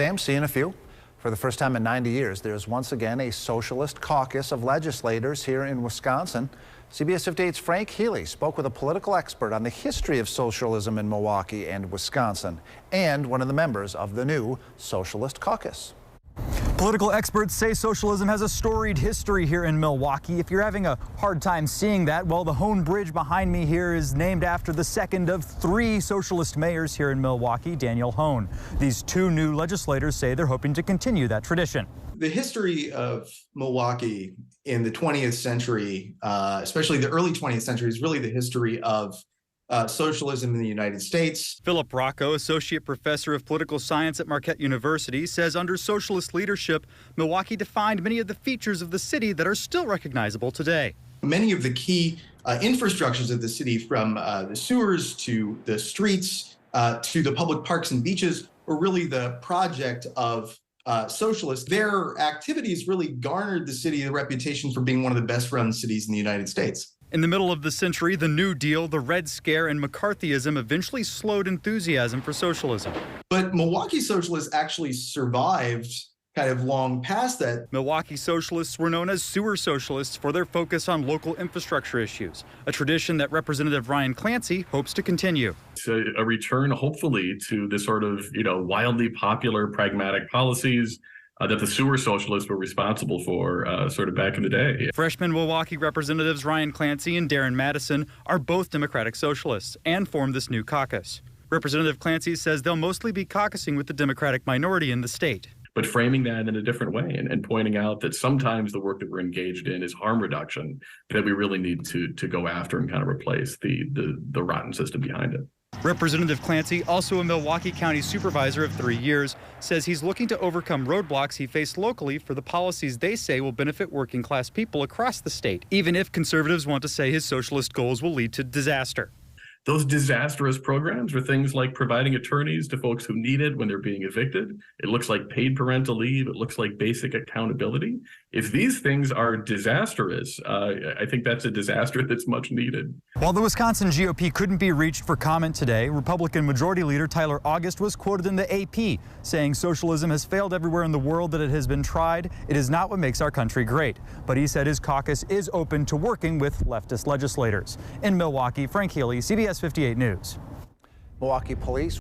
Sam, seeing a few. For the first time in 90 years, there's once again a socialist caucus of legislators here in Wisconsin. CBS 58's Frank Healy spoke with a political expert on the history of socialism in Milwaukee and Wisconsin, and one of the members of the new Socialist caucus. Political experts say socialism has a storied history here in Milwaukee. If you're having a hard time seeing that, well, the Hone Bridge behind me here is named after the second of 3 socialist mayors here in Milwaukee, Daniel Hone. These 2 new legislators say they're hoping to continue that tradition. The history of Milwaukee in the 20th century, especially the early 20th century, is really the history of socialism in the United States. Philip Rocco, associate professor of political science at Marquette University, says under socialist leadership, Milwaukee defined many of the features of the city that are still recognizable today. Many of the key infrastructures of the city, from the sewers to the streets to the public parks and beaches, were really the project of socialists. Their activities really garnered the city the reputation for being one of the best run cities in the United States. In the middle of the century, the New Deal, the Red Scare, and McCarthyism eventually slowed enthusiasm for socialism. But Milwaukee socialists actually survived kind of long past that. Milwaukee socialists were known as sewer socialists for their focus on local infrastructure issues, a tradition that Representative Ryan Clancy hopes to continue. It's a return, hopefully, to the sort of, wildly popular pragmatic policies that the sewer socialists were responsible for sort of back in the day. Freshman Milwaukee Representatives Ryan Clancy and Darren Madison are both Democratic socialists and formed this new caucus. Representative Clancy says they'll mostly be caucusing with the Democratic minority in the state. But framing that in a different way and pointing out that sometimes the work that we're engaged in is harm reduction, that we really need to go after and kind of replace the rotten system behind it. Representative Clancy, also a Milwaukee County supervisor of 3 years, says he's looking to overcome roadblocks he faced locally for the policies they say will benefit working class people across the state, even if conservatives want to say his socialist goals will lead to disaster. Those disastrous programs are things like providing attorneys to folks who need it when they're being evicted. It looks like paid parental leave. It looks like basic accountability. If these things are disastrous, I think that's a disaster that's much needed. While the Wisconsin GOP couldn't be reached for comment today, Republican Majority Leader Tyler August was quoted in the AP saying socialism has failed everywhere in the world that it has been tried. It is not what makes our country great. But he said his caucus is open to working with leftist legislators. In Milwaukee, Frank Healy, CBS 58 News. Milwaukee police